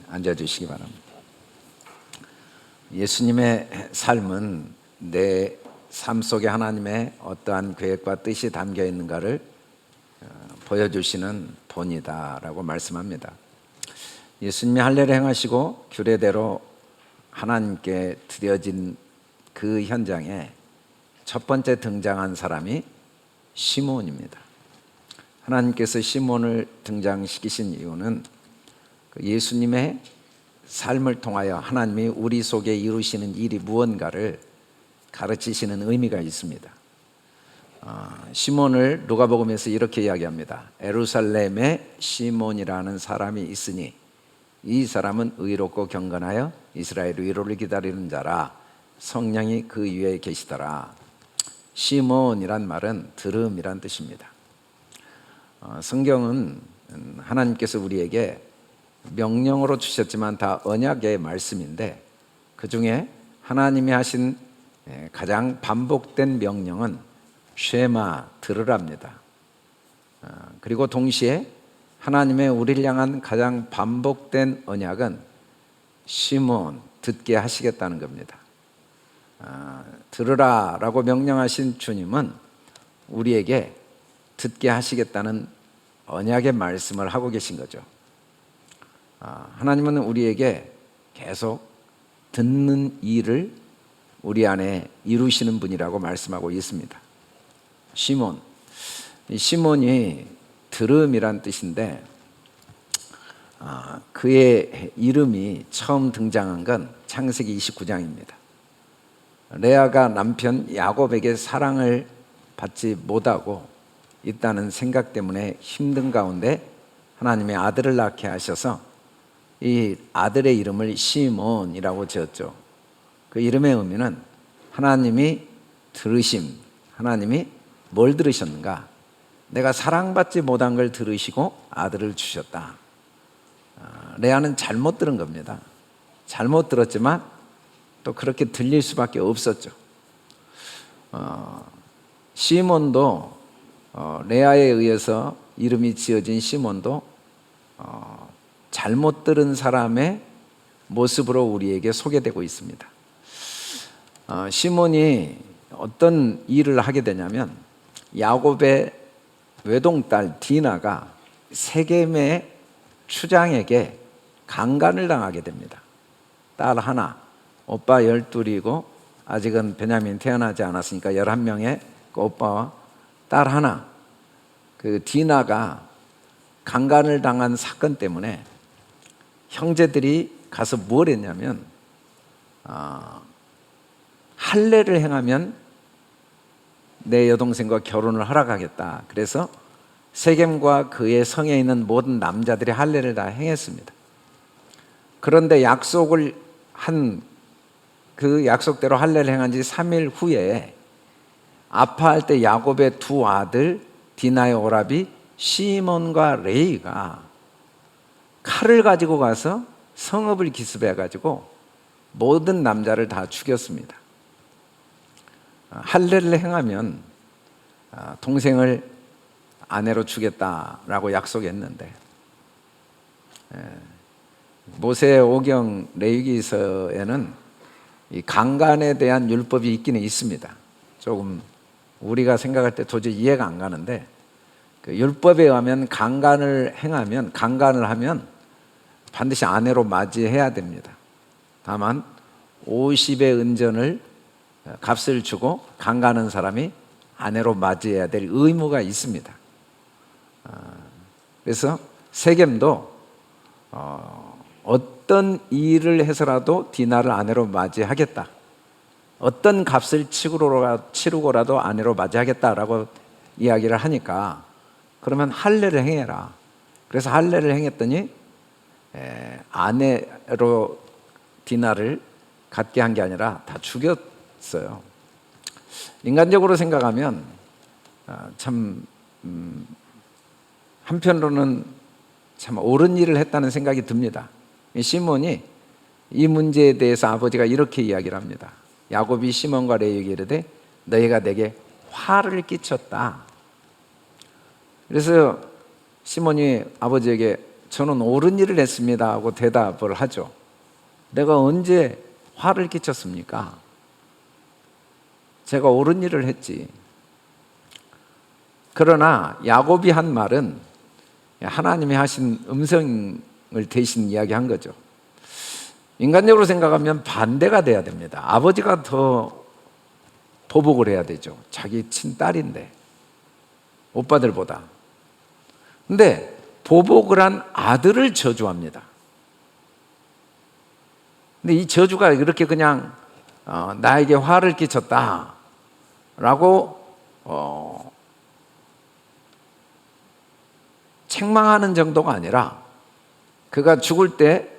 앉아주시기 바랍니다. 예수님의 삶은 내 삶 속에 하나님의 어떠한 계획과 뜻이 담겨 있는가를 보여주시는 본이다라고 말씀합니다. 예수님이 할례를 행하시고 규례대로 하나님께 드려진 그 현장에 첫 번째 등장한 사람이 시몬입니다. 하나님께서 시몬을 등장시키신 이유는 예수님의 삶을 통하여 하나님이 우리 속에 이루시는 일이 무언가를 가르치시는 의미가 있습니다. 시몬을 누가복음에서 이렇게 이야기합니다. 예루살렘에 시몬이라는 사람이 있으니 이 사람은 의롭고 경건하여 이스라엘 위로를 기다리는 자라. 성령이 그 위에 계시더라. 시몬이란 말은 들음이란 뜻입니다. 성경은 하나님께서 우리에게 명령으로 주셨지만 다 언약의 말씀인데, 그 중에 하나님이 하신 가장 반복된 명령은 쉐마, 들으랍니다. 그리고 동시에 하나님의 우리를 향한 가장 반복된 언약은 시몬, 듣게 하시겠다는 겁니다. 들으라라고 명령하신 주님은 우리에게 듣게 하시겠다는 언약의 말씀을 하고 계신 거죠. 하나님은 우리에게 계속 듣는 일을 우리 안에 이루시는 분이라고 말씀하고 있습니다. 시몬, 시몬이 들음이란 뜻인데, 그의 이름이 처음 등장한 건 창세기 29장입니다. 레아가 남편 야곱에게 사랑을 받지 못하고 있다는 생각 때문에 힘든 가운데 하나님의 아들을 낳게 하셔서 이 아들의 이름을 시몬이라고 지었죠. 그 이름의 의미는 하나님이 들으심, 하나님이 뭘 들으셨는가? 내가 사랑받지 못한 걸 들으시고 아들을 주셨다. 레아는 잘못 들은 겁니다. 잘못 들었지만 또 그렇게 들릴 수밖에 없었죠. 시몬도 레아에 의해서 이름이 지어진 시몬도 잘못 들은 사람의 모습으로 우리에게 소개되고 있습니다. 시몬이 어떤 일을 하게 되냐면, 야곱의 외동딸 디나가 세겜의 추장에게 강간을 당하게 됩니다. 딸 하나, 오빠 12이고 아직은 베냐민 태어나지 않았으니까 11명의 그 오빠와 딸 하나, 그 디나가 강간을 당한 사건 때문에 형제들이 가서 뭘 했냐면, 할례를 행하면 내 여동생과 결혼을 하러 가겠다. 그래서 세겜과 그의 성에 있는 모든 남자들이 할례를 다 행했습니다. 그런데 약속을 한 그 약속대로 할례를 행한 지 3일 후에 아파할 때 야곱의 두 아들 디나의 오라비 시몬과 레이가 칼을 가지고 가서 성읍을 기습해 가지고 모든 남자를 다 죽였습니다. 할례를 행하면 동생을 아내로 주겠다라고 약속했는데, 모세 오경 레위기서에는 이 강간에 대한 율법이 있기는 있습니다. 조금 우리가 생각할 때 도저히 이해가 안 가는데, 그 율법에 의하면 강간을 하면 반드시 아내로 맞이해야 됩니다. 다만 50의 은전을 값을 주고 강간한 사람이 아내로 맞이해야 될 의무가 있습니다. 그래서 세겜도 어떤 일을 해서라도 디나를 아내로 맞이하겠다, 어떤 값을 치르고라도 아내로 맞이하겠다라고 이야기를 하니까, 그러면 할례를 행해라. 그래서 할례를 행했더니 아내로 디나를 갖게 한 게 아니라 다 죽였어요. 인간적으로 생각하면 참 한편으로는 참 옳은 일을 했다는 생각이 듭니다. 시몬이 이 문제에 대해서 아버지가 이렇게 이야기를 합니다. 야곱이 시몬과 레위에게 이르되 너희가 내게 화를 끼쳤다. 그래서 시몬이 아버지에게 저는 옳은 일을 했습니다 하고 대답을 하죠. 내가 언제 화를 끼쳤습니까? 제가 옳은 일을 했지. 그러나 야곱이 한 말은 하나님이 하신 음성을 대신 이야기한 거죠. 인간적으로 생각하면 반대가 돼야 됩니다. 아버지가 더 보복을 해야 되죠. 자기 친딸인데, 오빠들보다. 근데 보복을 한 아들을 저주합니다. 근데 이 저주가 이렇게 그냥 나에게 화를 끼쳤다라고 책망하는 정도가 아니라 그가 죽을 때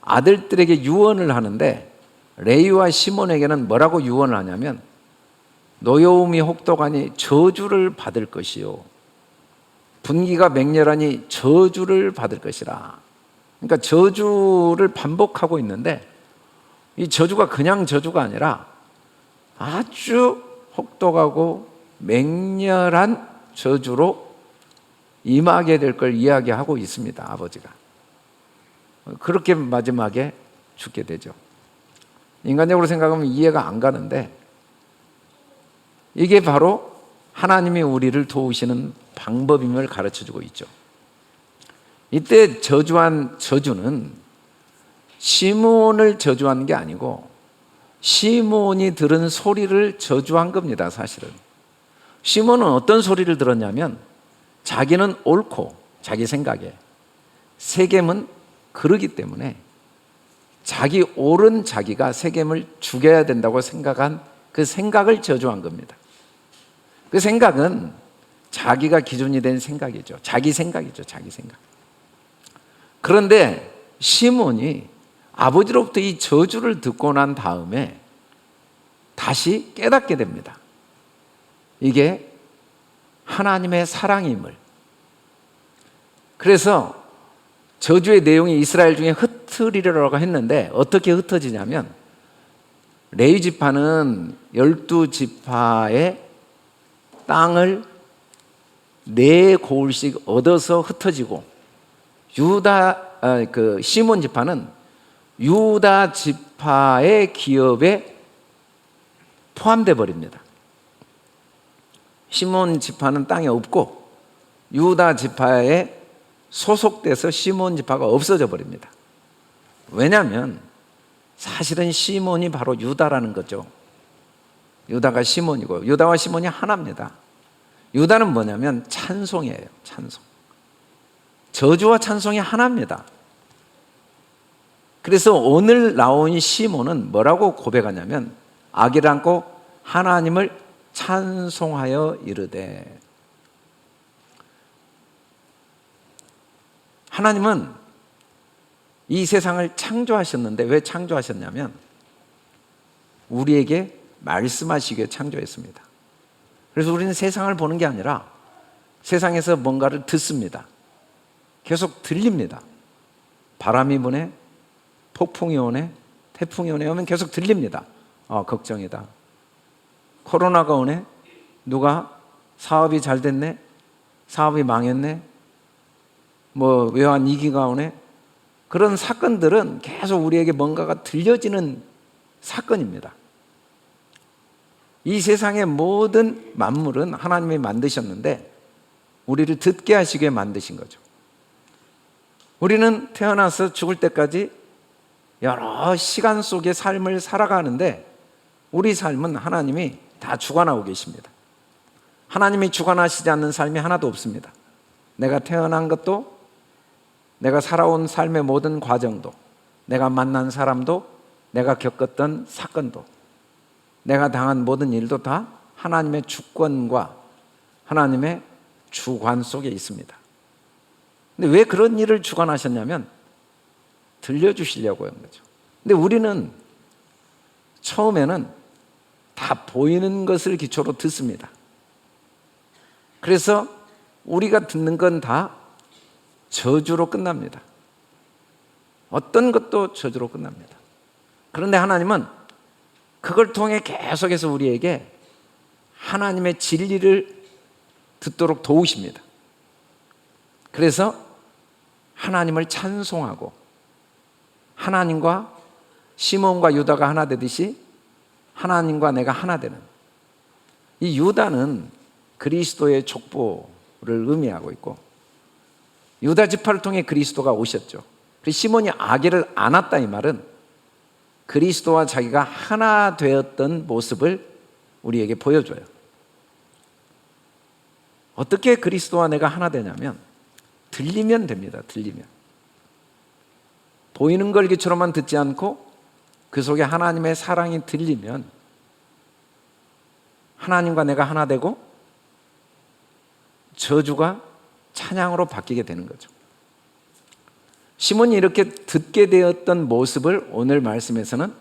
아들들에게 유언을 하는데, 레위와 시몬에게는 뭐라고 유언을 하냐면 노여움이 혹독하니 저주를 받을 것이요 분기가 맹렬하니 저주를 받을 것이라. 그러니까 저주를 반복하고 있는데 이 저주가 그냥 저주가 아니라 아주 혹독하고 맹렬한 저주로 임하게 될 걸 이야기하고 있습니다. 아버지가 그렇게 마지막에 죽게 되죠. 인간적으로 생각하면 이해가 안 가는데 이게 바로 하나님이 우리를 도우시는 방법임을 가르쳐주고 있죠. 이때 저주한 저주는 시몬을 저주한 게 아니고 시몬이 들은 소리를 저주한 겁니다. 사실은 시몬은 어떤 소리를 들었냐면 자기는 옳고 자기 생각에, 세겜은 그러기 때문에 자기 옳은 자기가 세겜을 죽여야 된다고 생각한 그 생각을 저주한 겁니다. 그 생각은 자기가 기준이 된 생각이죠. 자기 생각이죠. 자기 생각. 그런데 시몬이 아버지로부터 이 저주를 듣고 난 다음에 다시 깨닫게 됩니다. 이게 하나님의 사랑임을. 그래서 저주의 내용이 이스라엘 중에 흩어지리라고 했는데 어떻게 흩어지냐면 레위 지파는 12지파의 땅을 4고울씩 얻어서 흩어지고 시몬 지파는 유다 지파의 기업에 포함돼 버립니다. 시몬 지파는 땅에 없고 유다 지파에 소속돼서 시몬 지파가 없어져 버립니다. 왜냐하면 사실은 시몬이 바로 유다라는 거죠. 유다가 시몬이고 유다와 시몬이 하나입니다. 유다는 뭐냐면 찬송이에요. 찬송. 저주와 찬송이 하나입니다. 그래서 오늘 나온 시몬은 뭐라고 고백하냐면 아기를 안고 하나님을 찬송하여 이르되. 하나님은 이 세상을 창조하셨는데 왜 창조하셨냐면 우리에게 말씀하시기에 창조했습니다. 그래서 우리는 세상을 보는 게 아니라 세상에서 뭔가를 듣습니다. 계속 들립니다. 바람이 부네, 폭풍이 오네, 태풍이 오네 하면 계속 들립니다. 걱정이다. 코로나가 오네, 누가 사업이 잘 됐네, 사업이 망했네, 외환 위기가 오네. 그런 사건들은 계속 우리에게 뭔가가 들려지는 사건입니다. 이 세상의 모든 만물은 하나님이 만드셨는데 우리를 듣게 하시게 만드신 거죠. 우리는 태어나서 죽을 때까지 여러 시간 속의 삶을 살아가는데 우리 삶은 하나님이 다 주관하고 계십니다. 하나님이 주관하시지 않는 삶이 하나도 없습니다. 내가 태어난 것도, 내가 살아온 삶의 모든 과정도, 내가 만난 사람도, 내가 겪었던 사건도, 내가 당한 모든 일도 다 하나님의 주권과 하나님의 주관 속에 있습니다. 근데 왜 그런 일을 주관하셨냐면 들려주시려고 한 거죠. 근데 우리는 처음에는 다 보이는 것을 기초로 듣습니다. 그래서 우리가 듣는 건 다 저주로 끝납니다. 어떤 것도 저주로 끝납니다. 그런데 하나님은 그걸 통해 계속해서 우리에게 하나님의 진리를 듣도록 도우십니다. 그래서 하나님을 찬송하고 하나님과 시몬과 유다가 하나 되듯이 하나님과 내가 하나 되는, 이 유다는 그리스도의 족보를 의미하고 있고 유다 지파를 통해 그리스도가 오셨죠. 그리고 시몬이 아기를 안았다, 이 말은 그리스도와 자기가 하나 되었던 모습을 우리에게 보여줘요. 어떻게 그리스도와 내가 하나 되냐면 들리면 됩니다. 들리면. 보이는 걸 기초로만 듣지 않고 그 속에 하나님의 사랑이 들리면 하나님과 내가 하나 되고 저주가 찬양으로 바뀌게 되는 거죠. 시몬이 이렇게 듣게 되었던 모습을 오늘 말씀에서는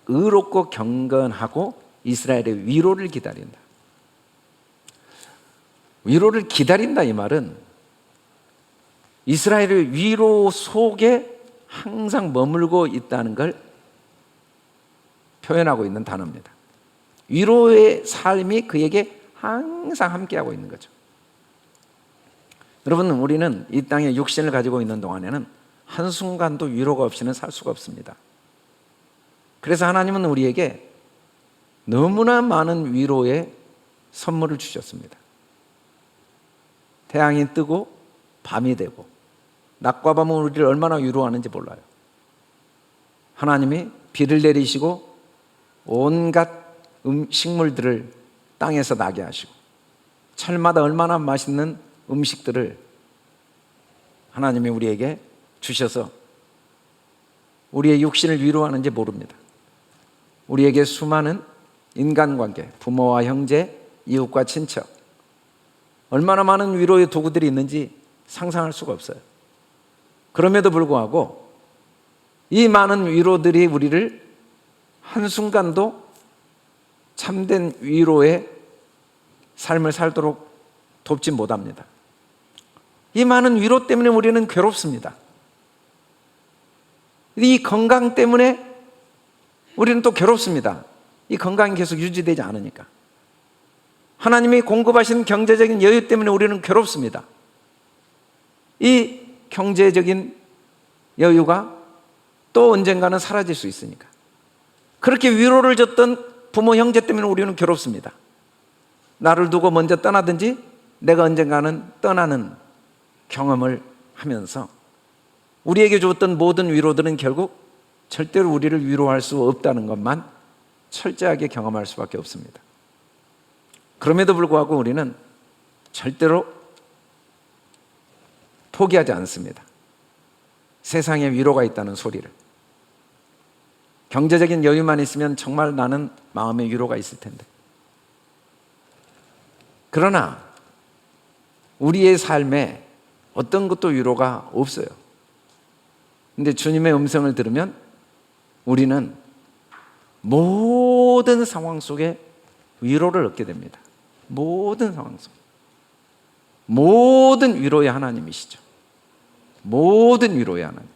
의롭고 경건하고 이스라엘의 위로를 기다린다. 위로를 기다린다, 이 말은 이스라엘의 위로 속에 항상 머물고 있다는 걸 표현하고 있는 단어입니다. 위로의 삶이 그에게 항상 함께하고 있는 거죠. 여러분, 우리는 이 땅에 육신을 가지고 있는 동안에는 한순간도 위로가 없이는 살 수가 없습니다. 그래서 하나님은 우리에게 너무나 많은 위로의 선물을 주셨습니다. 태양이 뜨고 밤이 되고 낮과 밤은 우리를 얼마나 위로하는지 몰라요. 하나님이 비를 내리시고 온갖 식물들을 땅에서 나게 하시고 철마다 얼마나 맛있는 음식들을 하나님이 우리에게 주셔서 우리의 육신을 위로하는지 모릅니다. 우리에게 수많은 인간관계, 부모와 형제, 이웃과 친척, 얼마나 많은 위로의 도구들이 있는지 상상할 수가 없어요. 그럼에도 불구하고 이 많은 위로들이 우리를 한순간도 참된 위로의 삶을 살도록 돕지 못합니다. 이 많은 위로 때문에 우리는 괴롭습니다. 이 건강 때문에 우리는 또 괴롭습니다. 이 건강이 계속 유지되지 않으니까. 하나님이 공급하신 경제적인 여유 때문에 우리는 괴롭습니다. 이 경제적인 여유가 또 언젠가는 사라질 수 있으니까. 그렇게 위로를 줬던 부모 형제 때문에 우리는 괴롭습니다. 나를 두고 먼저 떠나든지 내가 언젠가는 떠나는 경험을 하면서 우리에게 줬던 모든 위로들은 결국 절대로 우리를 위로할 수 없다는 것만 철저하게 경험할 수밖에 없습니다. 그럼에도 불구하고 우리는 절대로 포기하지 않습니다. 세상에 위로가 있다는 소리를. 경제적인 여유만 있으면 정말 나는 마음의 위로가 있을 텐데. 그러나 우리의 삶에 어떤 것도 위로가 없어요. 근데 주님의 음성을 들으면 우리는 모든 상황 속에 위로를 얻게 됩니다. 모든 상황 속. 모든 위로의 하나님이시죠. 모든 위로의 하나님.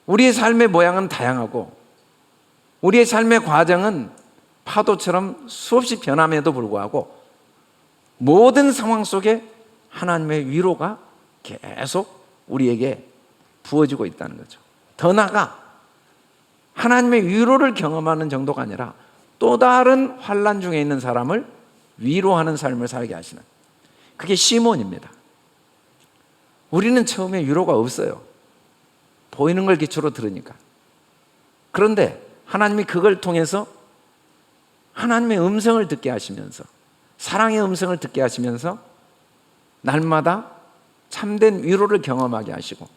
우리의 삶의 모양은 다양하고 우리의 삶의 과정은 파도처럼 수없이 변함에도 불구하고 모든 상황 속에 하나님의 위로가 계속 우리에게 부어지고 있다는 거죠. 더 나아가 하나님의 위로를 경험하는 정도가 아니라 또 다른 환난 중에 있는 사람을 위로하는 삶을 살게 하시는, 그게 시몬입니다. 우리는 처음에 위로가 없어요. 보이는 걸 기초로 들으니까. 그런데 하나님이 그걸 통해서 하나님의 음성을 듣게 하시면서, 사랑의 음성을 듣게 하시면서 날마다 참된 위로를 경험하게 하시고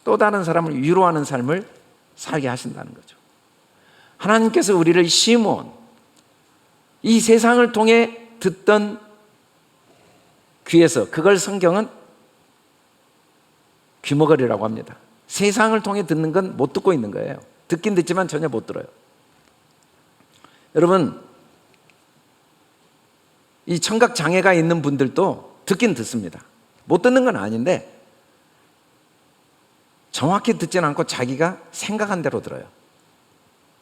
또 다른 사람을 위로하는 삶을 살게 하신다는 거죠. 하나님께서 우리를 시몬, 이 세상을 통해 듣던 귀에서, 그걸 성경은 귀머거리라고 합니다. 세상을 통해 듣는 건 못 듣고 있는 거예요. 듣긴 듣지만 전혀 못 들어요. 여러분, 이 청각 장애가 있는 분들도 듣긴 듣습니다. 못 듣는 건 아닌데 정확히 듣지는 않고 자기가 생각한 대로 들어요.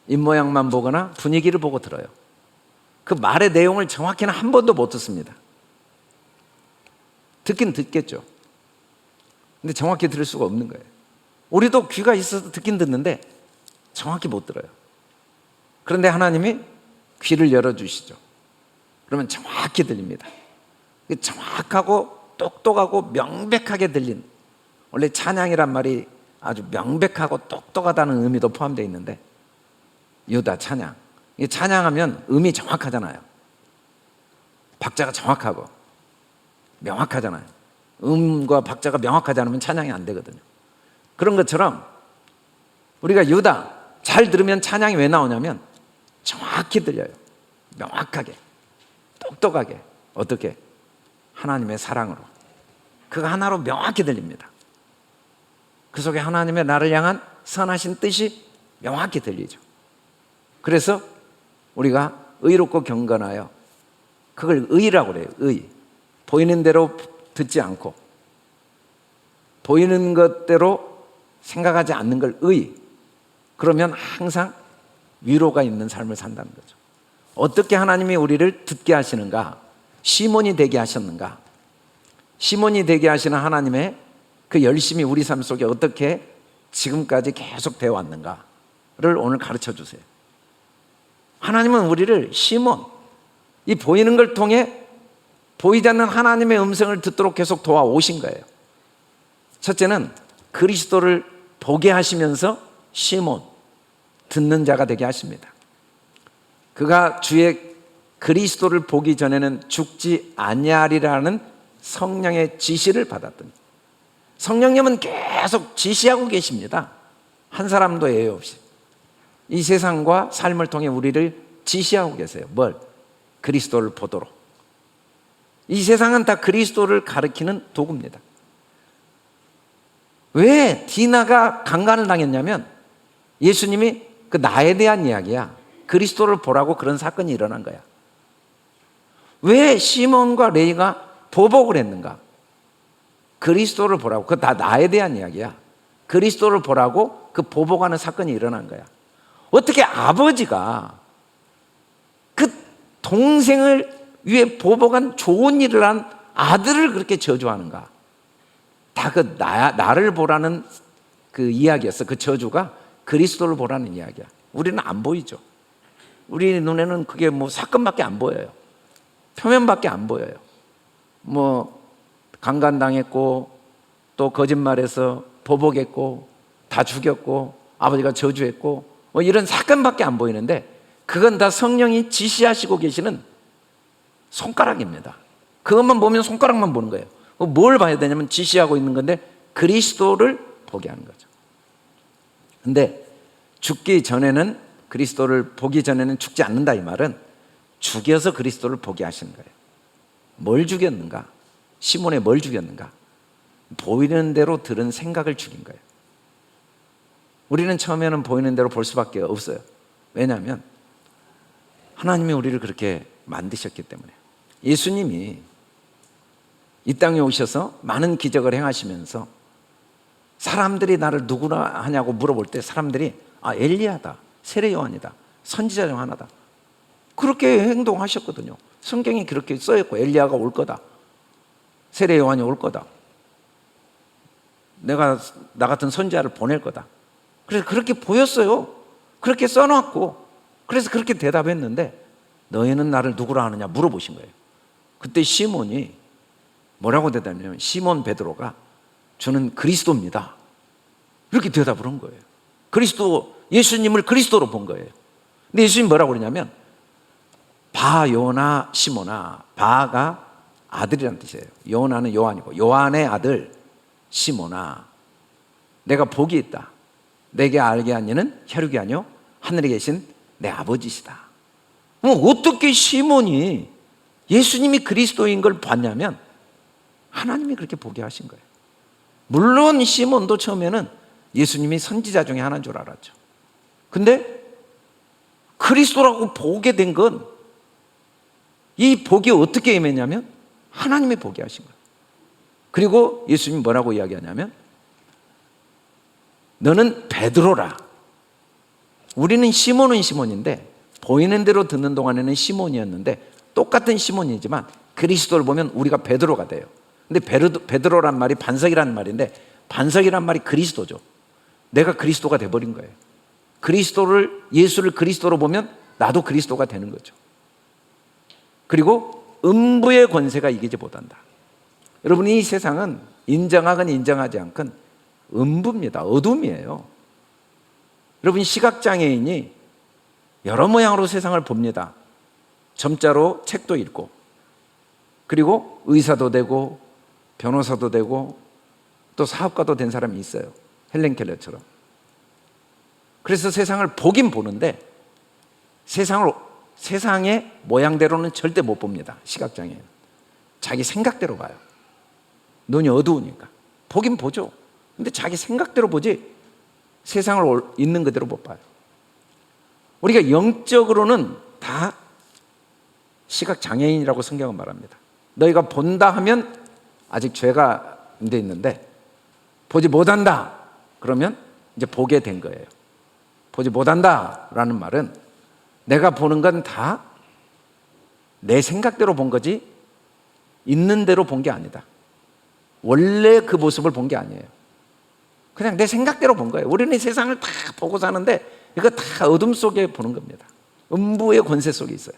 입모양만 보거나 분위기를 보고 들어요. 그 말의 내용을 정확히는 한 번도 못 듣습니다. 듣긴 듣겠죠. 근데 정확히 들을 수가 없는 거예요. 우리도 귀가 있어서 듣긴 듣는데 정확히 못 들어요. 그런데 하나님이 귀를 열어주시죠. 그러면 정확히 들립니다. 정확하고 똑똑하고 명백하게 들린, 원래 찬양이란 말이 아주 명백하고 똑똑하다는 의미도 포함되어 있는데, 유다 찬양, 이 찬양하면 음이 정확하잖아요. 박자가 정확하고 명확하잖아요. 음과 박자가 명확하지 않으면 찬양이 안 되거든요. 그런 것처럼 우리가 유다 잘 들으면 찬양이 왜 나오냐면 정확히 들려요. 명확하게, 똑똑하게. 어떻게? 하나님의 사랑으로, 그거 하나로 명확히 들립니다. 그 속에 하나님의 나를 향한 선하신 뜻이 명확히 들리죠. 그래서 우리가 의롭고 경건하여, 그걸 의라고 그래요. 의. 보이는 대로 듣지 않고 보이는 것대로 생각하지 않는 걸 의. 그러면 항상 위로가 있는 삶을 산다는 거죠. 어떻게 하나님이 우리를 듣게 하시는가? 시몬이 되게 하셨는가? 시몬이 되게 하시는 하나님의 그 열심이 우리 삶 속에 어떻게 지금까지 계속 되어 왔는가를 오늘 가르쳐 주세요. 하나님은 우리를 시몬, 이 보이는 걸 통해 보이지 않는 하나님의 음성을 듣도록 계속 도와오신 거예요. 첫째는 그리스도를 보게 하시면서 시몬, 듣는 자가 되게 하십니다. 그가 주의 그리스도를 보기 전에는 죽지 아니하리라는 성령의 지시를 받았더니, 성령님은 계속 지시하고 계십니다. 한 사람도 예외 없이 이 세상과 삶을 통해 우리를 지시하고 계세요. 뭘? 그리스도를 보도록. 이 세상은 다 그리스도를 가리키는 도구입니다. 왜 디나가 강간을 당했냐면 예수님이 그 나에 대한 이야기야. 그리스도를 보라고 그런 사건이 일어난 거야. 왜 시몬과 레이가 보복을 했는가? 그리스도를 보라고. 그거 다 나에 대한 이야기야. 그리스도를 보라고 그 보복하는 사건이 일어난 거야. 어떻게 아버지가 그 동생을 위해 보복한 좋은 일을 한 아들을 그렇게 저주하는가? 다 그 나를 보라는 그 이야기였어. 그 저주가 그리스도를 보라는 이야기야. 우리는 안 보이죠. 우리 눈에는 그게 뭐 사건밖에 안 보여요. 표면밖에 안 보여요. 뭐 강간당했고 또 거짓말해서 보복했고 다 죽였고 아버지가 저주했고 뭐 이런 사건밖에 안 보이는데, 그건 다 성령이 지시하시고 계시는 손가락입니다. 그것만 보면 손가락만 보는 거예요. 뭘 봐야 되냐면 지시하고 있는 건데 그리스도를 보게 하는 거죠. 근데 죽기 전에는, 그리스도를 보기 전에는 죽지 않는다, 이 말은 죽여서 그리스도를 보게 하시는 거예요. 뭘 죽였는가? 시몬의 뭘 죽였는가? 보이는 대로 들은 생각을 죽인 거예요. 우리는 처음에는 보이는 대로 볼 수밖에 없어요. 왜냐하면 하나님이 우리를 그렇게 만드셨기 때문에. 예수님이 이 땅에 오셔서 많은 기적을 행하시면서 사람들이 나를 누구나 하냐고 물어볼 때 사람들이 엘리야다, 세례 요한이다, 선지자 중 하나다, 그렇게 행동하셨거든요. 성경이 그렇게 써있고 엘리야가 올 거다, 세례 요한이 올 거다, 내가 나 같은 선지자를 보낼 거다. 그래서 그렇게 보였어요. 그렇게 써놨고, 그래서 그렇게 대답했는데 너희는 나를 누구라 하느냐 물어보신 거예요. 그때 시몬이 뭐라고 대답했냐면, 시몬 베드로가 저는 그리스도입니다, 이렇게 대답을 한 거예요. 그리스도, 예수님을 그리스도로 본 거예요. 근데 예수님이 뭐라고 그러냐면, 바 요나 시몬아, 바가 아들이라는 뜻이에요. 요나는 요한이고, 요한의 아들 시몬아, 내가 복이 있다. 내게 알게 한 이는 혈육이 아니요 하늘에 계신 내 아버지시다. 어떻게 시몬이 예수님이 그리스도인 걸 봤냐면 하나님이 그렇게 보게 하신 거예요. 물론 시몬도 처음에는 예수님이 선지자 중에 하나인 줄 알았죠. 근데 그리스도라고 보게 된 건, 이 복이 어떻게 임했냐면 하나님이 보게 하신 거예요. 그리고 예수님이 뭐라고 이야기하냐면, 너는 베드로라. 우리는 시몬은 시몬인데 보이는 대로 듣는 동안에는 시몬이었는데, 똑같은 시몬이지만 그리스도를 보면 우리가 베드로가 돼요. 근데 베드로란 말이 반석이라는 말인데, 반석이란 말이 그리스도죠. 내가 그리스도가 돼버린 거예요. 예수를 그리스도로 보면 나도 그리스도가 되는 거죠. 그리고 음부의 권세가 이기지 못한다. 여러분, 이 세상은 인정하건 인정하지 않건 음부입니다. 어둠이에요. 여러분, 시각장애인이 여러 모양으로 세상을 봅니다. 점자로 책도 읽고, 그리고 의사도 되고 변호사도 되고 또 사업가도 된 사람이 있어요. 헬렌 켈러처럼. 그래서 세상을 보긴 보는데 세상의 모양대로는 절대 못 봅니다. 시각장애인. 자기 생각대로 봐요. 눈이 어두우니까. 보긴 보죠. 근데 자기 생각대로 보지 세상을 있는 그대로 못 봐요. 우리가 영적으로는 다 시각장애인이라고 성경은 말합니다. 너희가 본다 하면 아직 죄가 안 돼 있는데, 보지 못한다 그러면 이제 보게 된 거예요. 보지 못한다 라는 말은 내가 보는 건 다 내 생각대로 본 거지 있는 대로 본 게 아니다. 원래 그 모습을 본 게 아니에요. 그냥 내 생각대로 본 거예요. 우리는 이 세상을 다 보고 사는데 이거 다 어둠 속에 보는 겁니다. 음부의 권세 속에 있어요.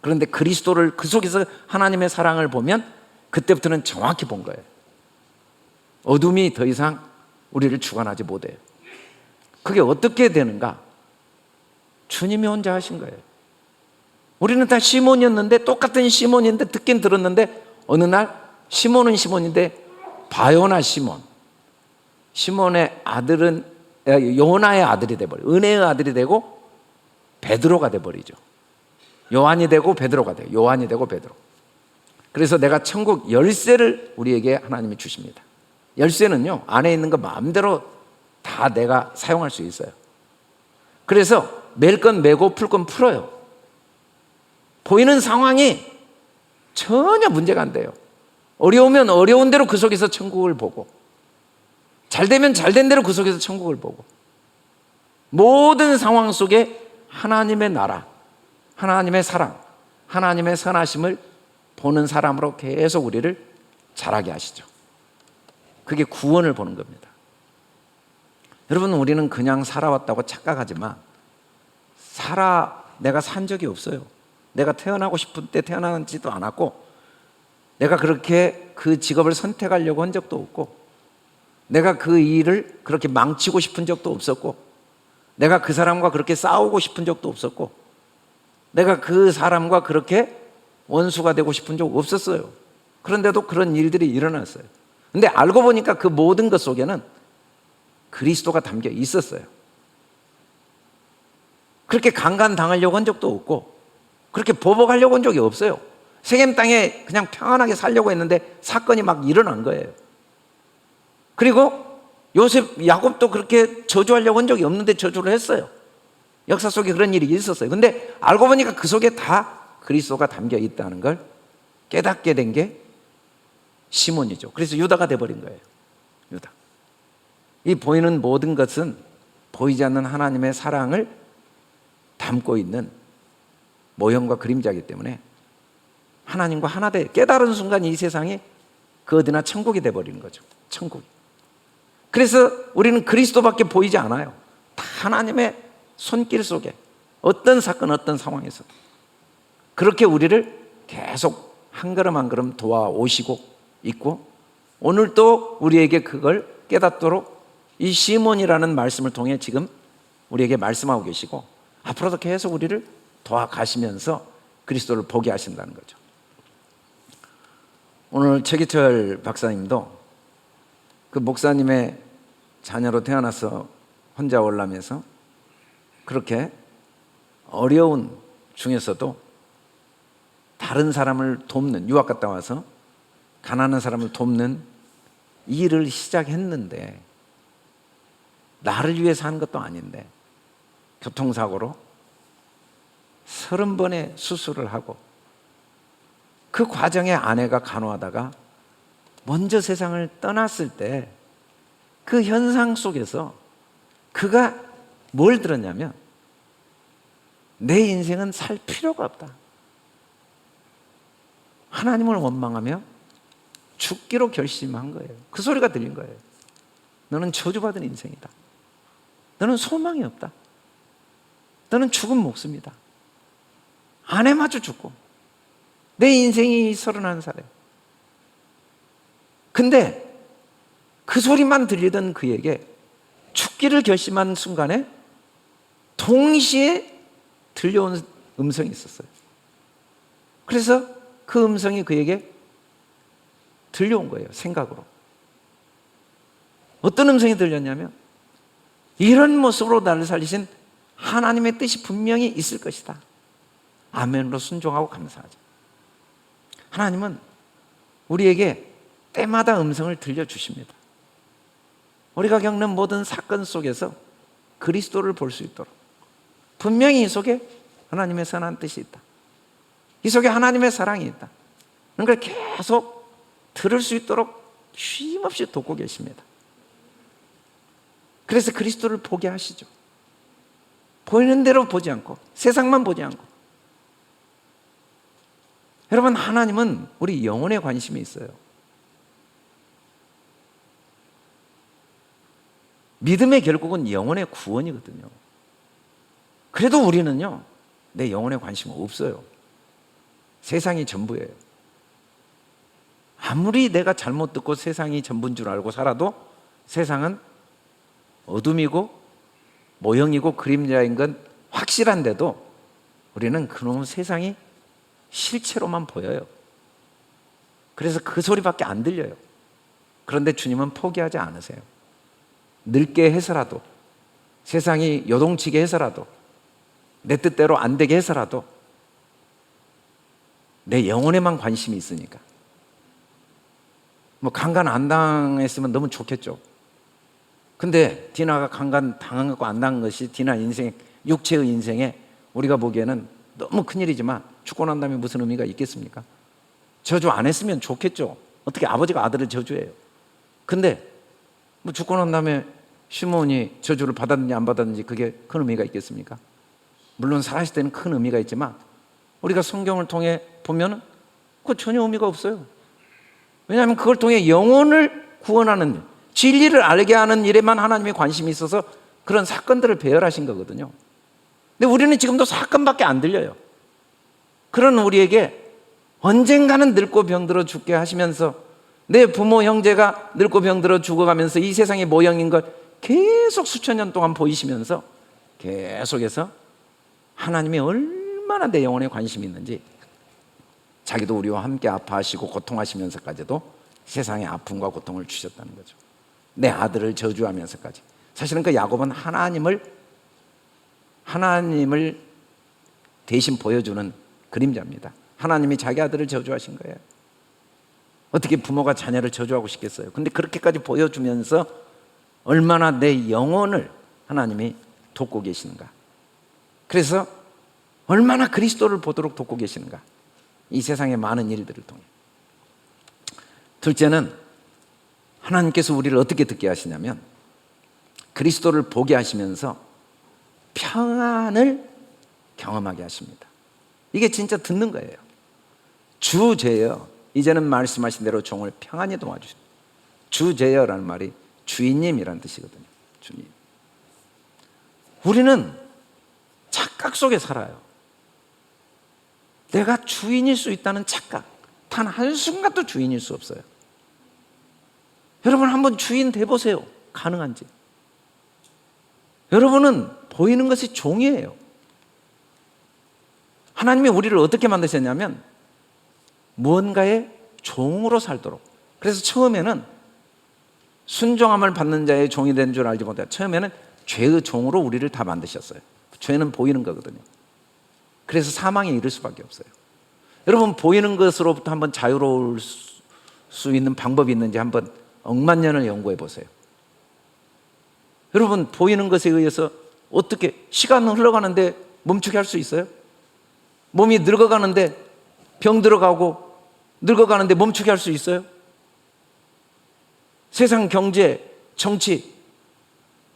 그런데 그리스도를 그 속에서 하나님의 사랑을 보면 그때부터는 정확히 본 거예요. 어둠이 더 이상 우리를 주관하지 못해요. 그게 어떻게 되는가? 주님이 혼자 하신 거예요. 우리는 다 시몬이었는데, 똑같은 시몬인데 듣긴 들었는데 어느 날 시몬은 시몬인데 바요나 시몬의 아들은 요나의 아들이 돼버려요. 은혜의 아들이 되고 베드로가 돼버리죠. 요한이 되고 베드로가 돼요. 요한이 되고 베드로. 그래서 내가 천국 열쇠를 우리에게 하나님이 주십니다. 열쇠는요, 안에 있는 거 마음대로 다 내가 사용할 수 있어요. 그래서 맬 건 매고 풀 건 풀어요. 보이는 상황이 전혀 문제가 안 돼요. 어려우면 어려운 대로 그 속에서 천국을 보고, 잘 되면 잘 된 대로 그 속에서 천국을 보고, 모든 상황 속에 하나님의 나라, 하나님의 사랑, 하나님의 선하심을 보는 사람으로 계속 우리를 자라게 하시죠. 그게 구원을 보는 겁니다. 여러분, 우리는 그냥 살아왔다고 착각하지만 내가 산 적이 없어요. 내가 태어나고 싶을 때 태어나지도 않았고, 내가 그렇게 그 직업을 선택하려고 한 적도 없고, 내가 그 일을 그렇게 망치고 싶은 적도 없었고, 내가 그 사람과 그렇게 싸우고 싶은 적도 없었고, 내가 그 사람과 그렇게 원수가 되고 싶은 적 없었어요. 그런데도 그런 일들이 일어났어요. 근데 알고 보니까 그 모든 것 속에는 그리스도가 담겨 있었어요. 그렇게 강간당하려고 한 적도 없고, 그렇게 보복하려고 한 적이 없어요. 세겜 땅에 그냥 평안하게 살려고 했는데 사건이 막 일어난 거예요. 그리고 야곱도 그렇게 저주하려고 한 적이 없는데 저주를 했어요. 역사 속에 그런 일이 있었어요. 근데 알고 보니까 그 속에 다 그리스도가 담겨 있다는 걸 깨닫게 된 게 시몬이죠. 그래서 유다가 돼버린 거예요. 유다. 이 보이는 모든 것은 보이지 않는 하나님의 사랑을 담고 있는 모형과 그림자이기 때문에 하나님과 하나 돼 깨달은 순간 이 세상이 그 어디나 천국이 돼버리는 거죠. 천국. 그래서 우리는 그리스도밖에 보이지 않아요. 다 하나님의 손길 속에 어떤 사건, 어떤 상황에서 그렇게 우리를 계속 한 걸음 한 걸음 도와오시고 있고, 오늘도 우리에게 그걸 깨닫도록 이 시몬이라는 말씀을 통해 지금 우리에게 말씀하고 계시고, 앞으로도 계속 우리를 도와가시면서 그리스도를 보게 하신다는 거죠. 오늘 최기철 박사님도 그 목사님의 자녀로 태어나서 혼자 올라면서 그렇게 어려운 중에서도 다른 사람을 돕는, 유학 갔다 와서 가난한 사람을 돕는 일을 시작했는데, 나를 위해서 하는 것도 아닌데 교통사고로 30번의 수술을 하고, 그 과정에 아내가 간호하다가 먼저 세상을 떠났을 때 그 현상 속에서 그가 뭘 들었냐면, 내 인생은 살 필요가 없다. 하나님을 원망하며 죽기로 결심한 거예요. 그 소리가 들린 거예요. 너는 저주받은 인생이다. 너는 소망이 없다. 너는 죽은 목숨이다. 아내마저 죽고 내 인생이 31살에. 근데 그 소리만 들리던 그에게 죽기를 결심한 순간에 동시에 들려온 음성이 있었어요. 그래서 그 음성이 그에게 들려온 거예요. 생각으로. 어떤 음성이 들렸냐면 이런 모습으로 나를 살리신 하나님의 뜻이 분명히 있을 것이다. 아멘으로 순종하고 감사하자. 하나님은 우리에게 때마다 음성을 들려주십니다. 우리가 겪는 모든 사건 속에서 그리스도를 볼 수 있도록 분명히 이 속에 하나님의 선한 뜻이 있다. 이 속에 하나님의 사랑이 있다. 그런 걸 계속 들을 수 있도록 쉼없이 돕고 계십니다. 그래서 그리스도를 보게 하시죠. 보이는 대로 보지 않고 세상만 보지 않고. 여러분, 하나님은 우리 영혼에 관심이 있어요. 믿음의 결국은 영혼의 구원이거든요. 그래도 우리는요, 내 영혼에 관심 없어요. 세상이 전부예요. 아무리 내가 잘못 듣고 세상이 전부인 줄 알고 살아도 세상은 어둠이고 모형이고 그림자인 건 확실한데도 우리는 그놈 세상이 실체로만 보여요. 그래서 그 소리밖에 안 들려요. 그런데 주님은 포기하지 않으세요. 늙게 해서라도, 세상이 요동치게 해서라도, 내 뜻대로 안 되게 해서라도 내 영혼에만 관심이 있으니까. 뭐 강간 안 당했으면 너무 좋겠죠. 근데 디나가 강간 당한 것과 안 당한 것이 디나 인생, 육체의 인생에 우리가 보기에는 너무 큰일이지만 죽고 난 다음에 무슨 의미가 있겠습니까? 저주 안 했으면 좋겠죠. 어떻게 아버지가 아들을 저주해요? 근데 뭐 죽고 난 다음에 시몬이 저주를 받았는지 안 받았는지 그게 큰 의미가 있겠습니까? 물론 살아있을 때는 큰 의미가 있지만 우리가 성경을 통해 보면 그거 전혀 의미가 없어요. 왜냐하면 그걸 통해 영혼을 구원하는 일, 진리를 알게 하는 일에만 하나님의 관심이 있어서 그런 사건들을 배열하신 거거든요. 근데 우리는 지금도 사건밖에 안 들려요. 그런 우리에게 언젠가는 늙고 병들어 죽게 하시면서 내 부모 형제가 늙고 병들어 죽어가면서 이 세상의 모형인 걸 계속 수천 년 동안 보이시면서 계속해서 하나님이 얼마나 내 영혼에 관심이 있는지, 자기도 우리와 함께 아파하시고 고통하시면서까지도 세상의 아픔과 고통을 주셨다는 거죠. 내 아들을 저주하면서까지. 사실은 그 야곱은 하나님을 대신 보여주는 그림자입니다. 하나님이 자기 아들을 저주하신 거예요. 어떻게 부모가 자녀를 저주하고 싶겠어요? 근데 그렇게까지 보여주면서 얼마나 내 영혼을 하나님이 돕고 계시는가. 그래서 얼마나 그리스도를 보도록 돕고 계시는가. 이 세상의 많은 일들을 통해. 둘째는 하나님께서 우리를 어떻게 듣게 하시냐면 그리스도를 보게 하시면서 평안을 경험하게 하십니다. 이게 진짜 듣는 거예요. 주제여, 이제는 말씀하신 대로 종을 평안히 도와주십니다. 주제여라는 말이 주인님이라는 뜻이거든요. 주님. 우리는 착각 속에 살아요. 내가 주인일 수 있다는 착각. 단 한순간도 주인일 수 없어요. 여러분 한번 주인 돼보세요. 가능한지. 여러분은 보이는 것이 종이에요. 하나님이 우리를 어떻게 만드셨냐면 무언가의 종으로 살도록. 그래서 처음에는 순종함을 받는 자의 종이 된 줄 알지 못해요. 처음에는 죄의 종으로 우리를 다 만드셨어요. 죄는 보이는 거거든요. 그래서 사망에 이를 수밖에 없어요. 여러분 보이는 것으로부터 한번 자유로울 수 있는 방법이 있는지 한번 억만 년을 연구해 보세요. 여러분 보이는 것에 의해서 어떻게 시간은 흘러가는데 멈추게 할 수 있어요? 몸이 늙어가는데 병 들어가고 늙어가는데 멈추게 할 수 있어요? 세상 경제, 정치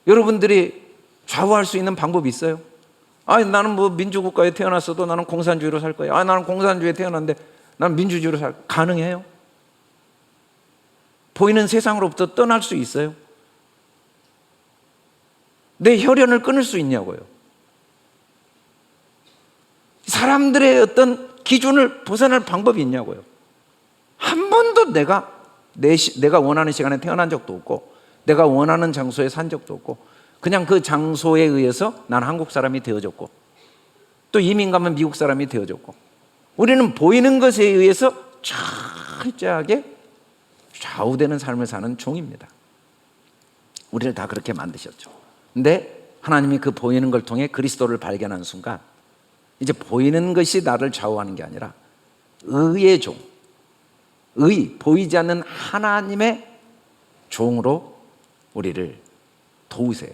여러분들이 좌우할 수 있는 방법이 있어요? 나는 뭐 민주국가에 태어났어도 나는 공산주의로 살 거야. 나는 공산주의에 태어났는데 나는 민주주의로 살 거야. 가능해요? 보이는 세상으로부터 떠날 수 있어요? 내 혈연을 끊을 수 있냐고요. 사람들의 어떤 기준을 벗어날 방법이 있냐고요. 한 번도 내가 원하는 시간에 태어난 적도 없고, 내가 원하는 장소에 산 적도 없고, 그냥 그 장소에 의해서 난 한국 사람이 되어졌고, 또 이민 가면 미국 사람이 되어졌고, 우리는 보이는 것에 의해서 철저하게 좌우되는 삶을 사는 종입니다. 우리를 다 그렇게 만드셨죠. 근데 하나님이 그 보이는 걸 통해 그리스도를 발견한 순간, 이제 보이는 것이 나를 좌우하는 게 아니라 의의 종, 보이지 않는 하나님의 종으로 우리를 도우세요.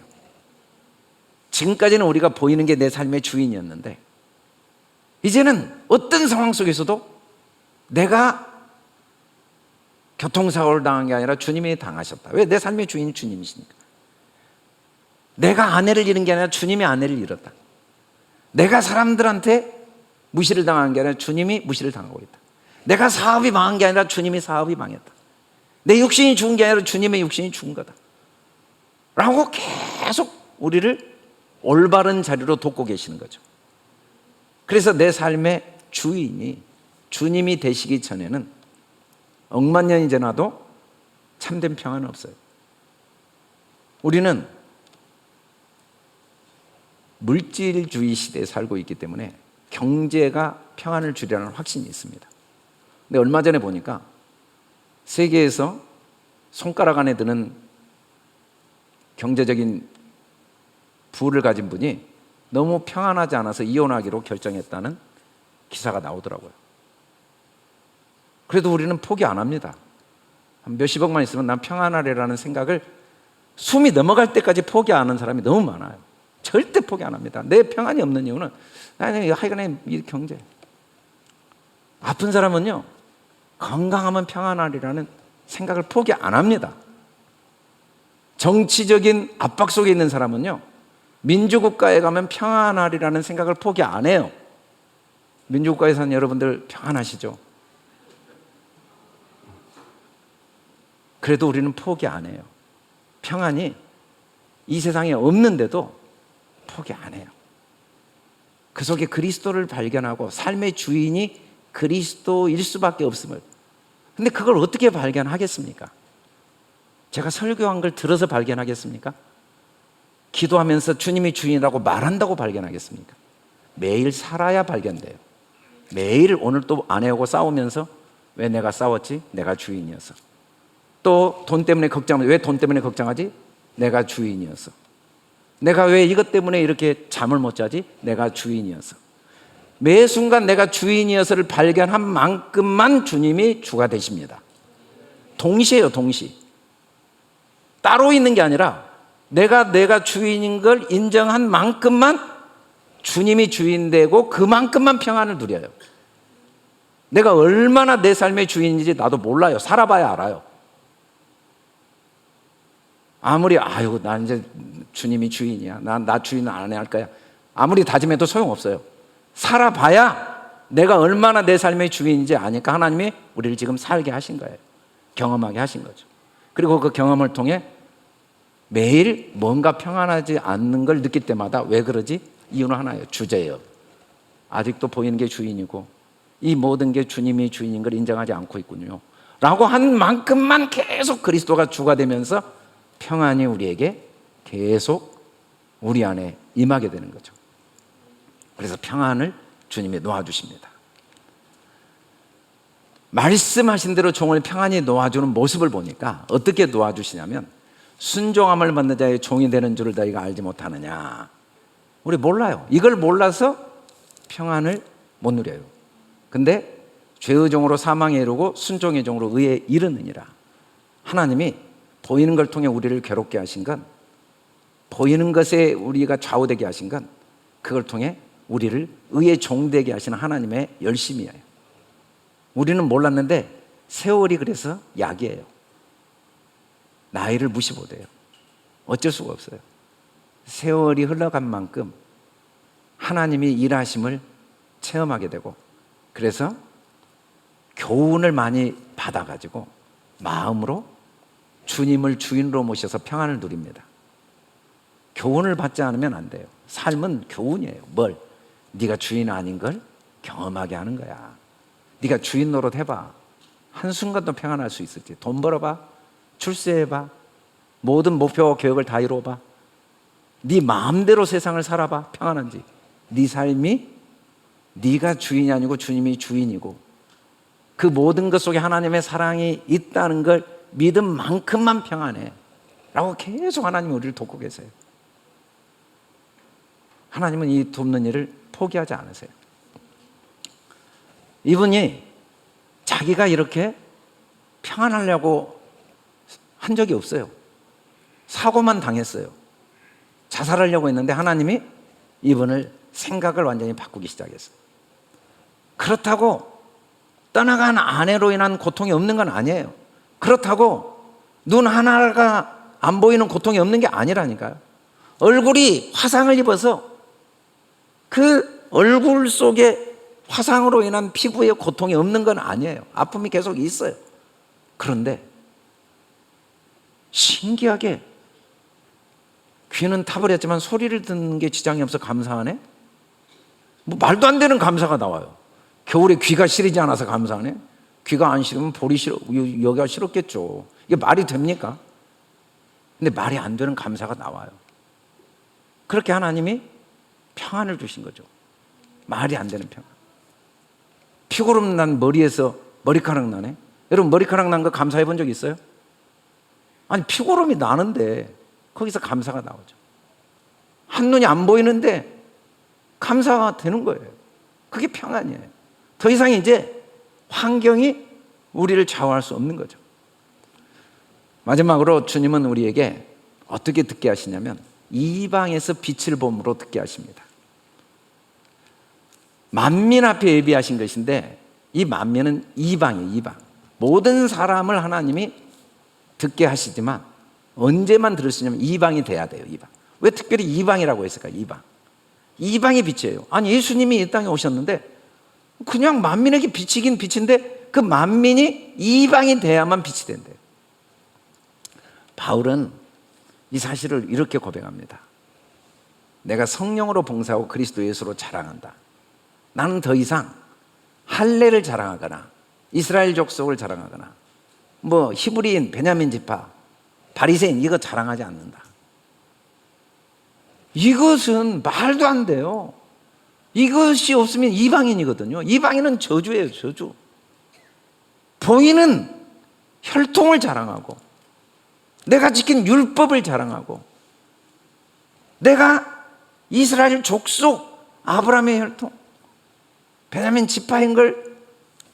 지금까지는 우리가 보이는 게 내 삶의 주인이었는데, 이제는 어떤 상황 속에서도 내가 교통사고를 당한 게 아니라 주님이 당하셨다. 왜? 내 삶의 주인이 주님이시니까. 내가 아내를 잃은 게 아니라 주님이 아내를 잃었다. 내가 사람들한테 무시를 당한 게 아니라 주님이 무시를 당하고 있다. 내가 사업이 망한 게 아니라 주님이 사업이 망했다. 내 육신이 죽은 게 아니라 주님의 육신이 죽은 거다 라고 계속 우리를 올바른 자리로 돕고 계시는 거죠. 그래서 내 삶의 주인이 주님이 되시기 전에는 억만 년이 지나도 참된 평안은 없어요. 우리는 물질주의 시대에 살고 있기 때문에 경제가 평안을 주리라는 확신이 있습니다. 근데 얼마 전에 보니까 세계에서 손가락 안에 드는 경제적인 부를 가진 분이 너무 평안하지 않아서 이혼하기로 결정했다는 기사가 나오더라고요. 그래도 우리는 포기 안 합니다. 한 몇십억만 있으면 난 평안하리라는 생각을 숨이 넘어갈 때까지 포기 안 하는 사람이 너무 많아요. 절대 포기 안 합니다. 내 평안이 없는 이유는 하여간에 이 경제. 아픈 사람은요, 건강하면 평안하리라는 생각을 포기 안 합니다. 정치적인 압박 속에 있는 사람은요, 민주국가에 가면 평안하리라는 생각을 포기 안 해요. 민주국가에 사는 여러분들 평안하시죠? 그래도 우리는 포기 안 해요. 평안이 이 세상에 없는데도 포기 안 해요. 그 속에 그리스도를 발견하고 삶의 주인이 그리스도일 수밖에 없음을. 근데 그걸 어떻게 발견하겠습니까? 제가 설교한 걸 들어서 발견하겠습니까? 기도하면서 주님이 주인이라고 말한다고 발견하겠습니까? 매일 살아야 발견돼요. 매일 오늘 또 아내하고 싸우면서 왜 내가 싸웠지? 내가 주인이어서. 또 돈 때문에 걱정하면 왜 돈 때문에 걱정하지? 내가 주인이어서. 내가 왜 이것 때문에 이렇게 잠을 못 자지? 내가 주인이어서. 매 순간 내가 주인이어서를 발견한 만큼만 주님이 주가 되십니다. 동시에요, 동시. 따로 있는 게 아니라 내가 주인인 걸 인정한 만큼만 주님이 주인 되고 그만큼만 평안을 누려요. 내가 얼마나 내 삶의 주인인지 나도 몰라요. 살아봐야 알아요. 아무리 나 이제 주님이 주인이야, 나 주인 안 할 거야, 아무리 다짐해도 소용없어요. 살아봐야 내가 얼마나 내 삶의 주인인지 아니까 하나님이 우리를 지금 살게 하신 거예요. 경험하게 하신 거죠. 그리고 그 경험을 통해 매일 뭔가 평안하지 않는 걸 느낄 때마다 왜 그러지? 이유는 하나예요. 주제예요. 아직도 보이는 게 주인이고 이 모든 게 주님이 주인인 걸 인정하지 않고 있군요 라고 한 만큼만 계속 그리스도가 주가 되면서 평안이 우리에게 계속 우리 안에 임하게 되는 거죠. 그래서 평안을 주님이 놓아주십니다. 말씀하신 대로 종을 평안히 놓아주는 모습을 보니까 어떻게 놓아주시냐면, 순종함을 받는 자의 종이 되는 줄을 너희가 알지 못하느냐. 우리 몰라요. 이걸 몰라서 평안을 못 누려요. 근데 죄의 종으로 사망에 이르고 순종의 종으로 의에 이르느니라. 하나님이 보이는 걸 통해 우리를 괴롭게 하신 건, 보이는 것에 우리가 좌우되게 하신 건, 그걸 통해 우리를 의의 종되게 하시는 하나님의 열심이에요. 우리는 몰랐는데 세월이 그래서 약이에요. 나이를 무시 못해요. 어쩔 수가 없어요. 세월이 흘러간 만큼 하나님이 일하심을 체험하게 되고, 그래서 교훈을 많이 받아가지고 마음으로 주님을 주인으로 모셔서 평안을 누립니다. 교훈을 받지 않으면 안 돼요. 삶은 교훈이에요. 뭘? 네가 주인 아닌 걸 경험하게 하는 거야. 네가 주인 노릇 해봐. 한순간도 평안할 수 있을지. 돈 벌어봐. 출세해봐. 모든 목표와 계획을 다 이루어봐. 네 마음대로 세상을 살아봐. 평안한지. 네 삶이 네가 주인이 아니고 주님이 주인이고 그 모든 것 속에 하나님의 사랑이 있다는 걸 믿은 만큼만 평안해 라고 계속 하나님이 우리를 돕고 계세요. 하나님은 이 돕는 일을 포기하지 않으세요. 이분이 자기가 이렇게 평안하려고 한 적이 없어요. 사고만 당했어요. 자살하려고 했는데 하나님이 이분을 생각을 완전히 바꾸기 시작했어요. 그렇다고 떠나간 아내로 인한 고통이 없는 건 아니에요. 그렇다고 눈 하나가 안 보이는 고통이 없는 게 아니라니까요. 얼굴이 화상을 입어서 그 얼굴 속에 화상으로 인한 피부에 고통이 없는 건 아니에요. 아픔이 계속 있어요. 그런데 신기하게 귀는 타버렸지만 소리를 듣는 게 지장이 없어 감사하네? 뭐 말도 안 되는 감사가 나와요. 겨울에 귀가 시리지 않아서 감사하네? 귀가 안 시리면 볼이 싫어, 여기가 싫었겠죠. 이게 말이 됩니까? 근데 말이 안 되는 감사가 나와요. 그렇게 하나님이 평안을 주신 거죠. 말이 안 되는 평안. 피고름 난 머리에서 머리카락 나네? 여러분 머리카락 난 거 감사해 본 적 있어요? 아니 피고름이 나는데 거기서 감사가 나오죠. 한눈이 안 보이는데 감사가 되는 거예요. 그게 평안이에요. 더 이상 이제 환경이 우리를 좌우할 수 없는 거죠. 마지막으로 주님은 우리에게 어떻게 듣게 하시냐면 이방에서 빛을 봄으로 듣게 하십니다. 만민 앞에 예비하신 것인데 이 만민은 이방이에요. 이방. 모든 사람을 하나님이 듣게 하시지만 언제만 들을 수 있냐면 이방이 돼야 돼요. 이방. 왜 특별히 이방이라고 했을까요? 이방. 이방이 빛이에요. 아니 예수님이 이 땅에 오셨는데 그냥 만민에게 빛이긴 빛인데 그 만민이 이방이 돼야만 빛이 된대요. 바울은 이 사실을 이렇게 고백합니다. 내가 성령으로 봉사하고 그리스도 예수로 자랑한다. 나는 더 이상 할례를 자랑하거나 이스라엘 족속을 자랑하거나 뭐 히브리인, 베냐민 지파, 바리새인 이거 자랑하지 않는다. 이것은 말도 안 돼요. 이것이 없으면 이방인이거든요. 이방인은 저주예요. 저주. 보이는 혈통을 자랑하고 내가 지킨 율법을 자랑하고 내가 이스라엘 족속 아브라함의 혈통 베냐민 지파인 걸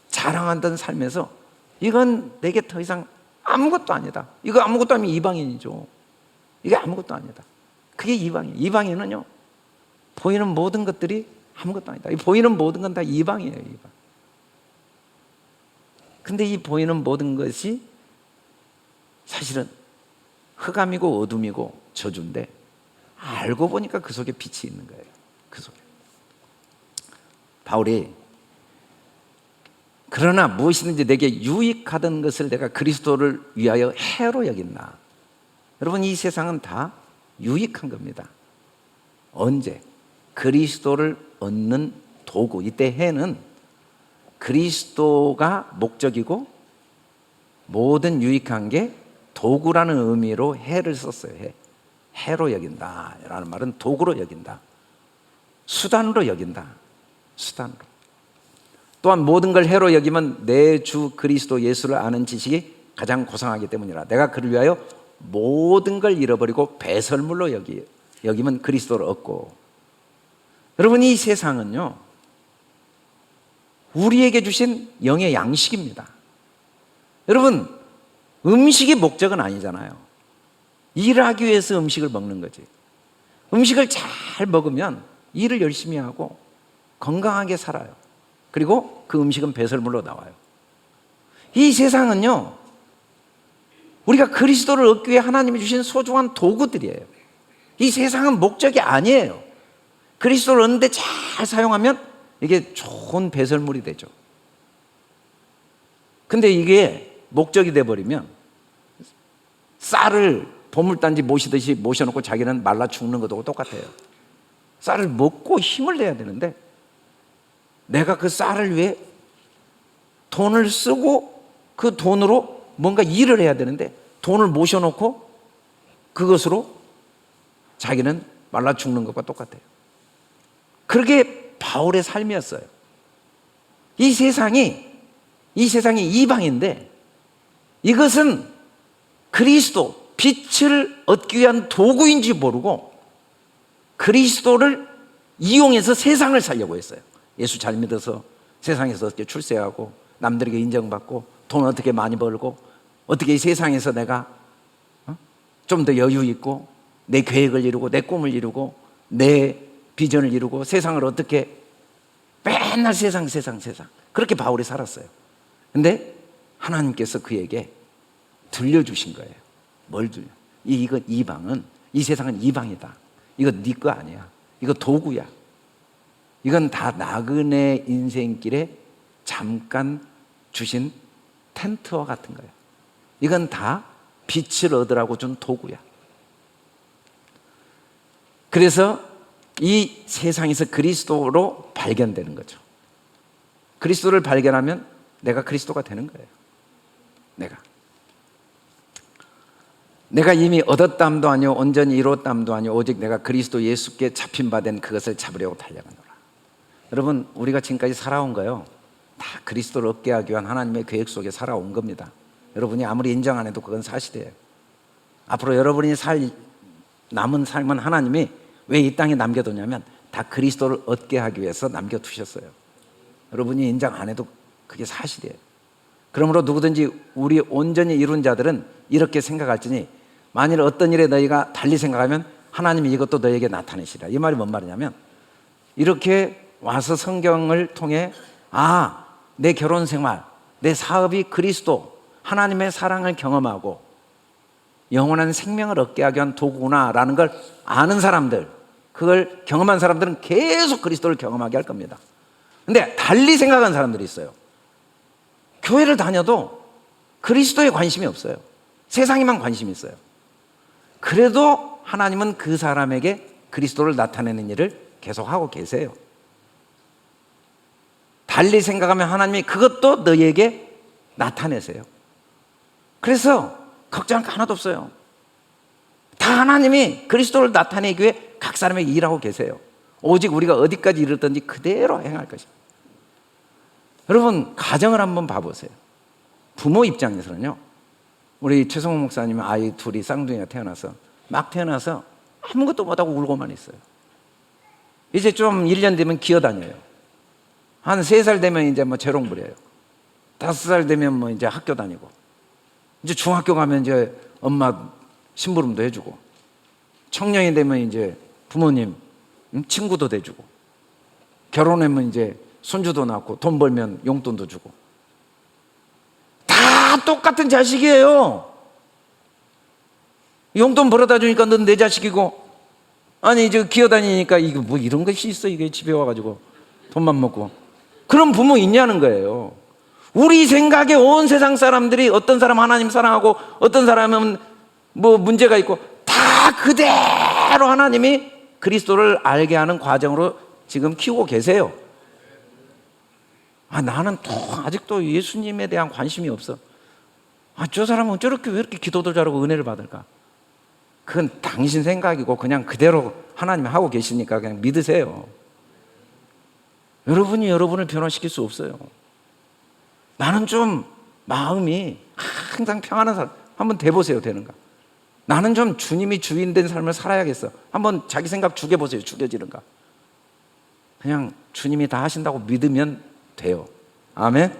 자랑한다는 삶에서 이건 내게 더 이상 아무것도 아니다. 이거 아무것도 아니면 이방인이죠. 이게 아무것도 아니다. 그게 이방인. 이방인은요 보이는 모든 것들이 아무것도 아니다. 이 보이는 모든 건 다 이방이에요. 이방. 근데 이 보이는 모든 것이 사실은 흑암이고 어둠이고 저주인데 알고 보니까 그 속에 빛이 있는 거예요. 그 속에. 바울이 그러나 무엇이든지 내게 유익하던 것을 내가 그리스도를 위하여 해로 여긴다. 여러분 이 세상은 다 유익한 겁니다. 언제? 그리스도를 얻는 도구. 이때 해는 그리스도가 목적이고 모든 유익한 게 도구라는 의미로 해를 썼어요. 해로 여긴다 라는 말은 도구로 여긴다. 수단으로 여긴다. 수단으로. 또한 모든 걸 해로 여기면 내 주 그리스도 예수를 아는 지식이 가장 고상하기 때문이라. 내가 그를 위하여 모든 걸 잃어버리고 배설물로 여기면 그리스도를 얻고. 여러분 이 세상은요 우리에게 주신 영의 양식입니다. 여러분 음식이 목적은 아니잖아요. 일하기 위해서 음식을 먹는 거지. 음식을 잘 먹으면 일을 열심히 하고 건강하게 살아요. 그리고 그 음식은 배설물로 나와요. 이 세상은요 우리가 그리스도를 얻기 위해 하나님이 주신 소중한 도구들이에요. 이 세상은 목적이 아니에요. 그리스도를 얻는데 잘 사용하면 이게 좋은 배설물이 되죠. 근데 이게 목적이 돼버리면 쌀을 보물단지 모시듯이 모셔놓고 자기는 말라 죽는 것도 똑같아요. 쌀을 먹고 힘을 내야 되는데 내가 그 쌀을 위해 돈을 쓰고 그 돈으로 뭔가 일을 해야 되는데 돈을 모셔놓고 그것으로 자기는 말라 죽는 것과 똑같아요. 그렇게 바울의 삶이었어요. 이 세상이 이방인데 이것은 그리스도, 빛을 얻기 위한 도구인지 모르고 그리스도를 이용해서 세상을 살려고 했어요. 예수 잘 믿어서 세상에서 어떻게 출세하고 남들에게 인정받고 돈 어떻게 많이 벌고 어떻게 이 세상에서 내가 좀 더 여유 있고 내 계획을 이루고 내 꿈을 이루고 내 비전을 이루고 세상을 어떻게 맨날 세상 그렇게 바울이 살았어요. 근데 하나님께서 그에게 들려주신 거예요. 뭘 들려? 이거 이방은, 이 세상은 이방이다. 이거 네 거 아니야. 이거 도구야. 이건 다 나그네 인생길에 잠깐 주신 텐트와 같은 거예요. 이건 다 빛을 얻으라고 준 도구야. 그래서 이 세상에서 그리스도로 발견되는 거죠. 그리스도를 발견하면 내가 그리스도가 되는 거예요. 내가 이미 얻었담도 아니요 온전히 이뤘담도 아니요 오직 내가 그리스도 예수께 잡힌 바 된 그것을 잡으려고 달려가노라. 여러분, 우리가 지금까지 살아온 거요 다 그리스도를 얻게 하기 위한 하나님의 계획 속에 살아온 겁니다. 여러분이 아무리 인정 안 해도 그건 사실이에요. 앞으로 여러분이 살 남은 삶은 하나님이 왜 이 땅에 남겨두냐면 다 그리스도를 얻게 하기 위해서 남겨두셨어요. 여러분이 인정 안 해도 그게 사실이에요. 그러므로 누구든지 우리 온전히 이룬 자들은 이렇게 생각할지니 만일 어떤 일에 너희가 달리 생각하면 하나님이 이것도 너희에게 나타내시라. 이 말이 뭔 말이냐면 이렇게 와서 성경을 통해 내 결혼 생활, 내 사업이 그리스도 하나님의 사랑을 경험하고 영원한 생명을 얻게 하기 위한 도구구나라는 걸 아는 사람들, 그걸 경험한 사람들은 계속 그리스도를 경험하게 할 겁니다. 근데 달리 생각하는 사람들이 있어요. 교회를 다녀도 그리스도에 관심이 없어요. 세상에만 관심이 있어요. 그래도 하나님은 그 사람에게 그리스도를 나타내는 일을 계속하고 계세요. 달리 생각하면 하나님이 그것도 너희에게 나타내세요. 그래서 걱정할 거 하나도 없어요. 다 하나님이 그리스도를 나타내기 위해 각 사람에게 일하고 계세요. 오직 우리가 어디까지 이르렀든지 그대로 행할 것입니다. 여러분, 가정을 한번 봐보세요. 부모 입장에서는요, 우리 최성호 목사님은 아이 둘이 쌍둥이가 태어나서 막 태어나서 아무것도 못하고 울고만 있어요. 이제 좀 1년 되면 기어다녀요. 한 3살 되면 이제 뭐 재롱 부려요. 5살 되면 뭐 이제 학교 다니고, 이제 중학교 가면 이제 엄마 심부름도 해주고, 청년이 되면 이제 부모님 친구도 돼주고, 결혼하면 이제 손주도 낳고 돈 벌면 용돈도 주고, 다 똑같은 자식이에요. 용돈 벌어다 주니까 넌 내 자식이고, 아니 이제 기어다니니까 이거 뭐 이런 것이 있어, 이게 집에 와가지고 돈만 먹고. 그런 부모 있냐는 거예요. 우리 생각에 온 세상 사람들이 어떤 사람 하나님 사랑하고 어떤 사람은 뭐 문제가 있고 다 그대로 하나님이 그리스도를 알게 하는 과정으로 지금 키우고 계세요. 나는 또 아직도 예수님에 대한 관심이 없어. 저 사람은 저렇게 왜 이렇게 기도도 잘하고 은혜를 받을까? 그건 당신 생각이고 그냥 그대로 하나님이 하고 계시니까 그냥 믿으세요. 여러분이 여러분을 변화시킬 수 없어요. 나는 좀 마음이 항상 평안한 사람 한번 돼보세요. 되는가? 나는 좀 주님이 주인 된 삶을 살아야겠어. 한번 자기 생각 죽여보세요. 죽여지는가? 그냥 주님이 다 하신다고 믿으면 돼요. 아멘?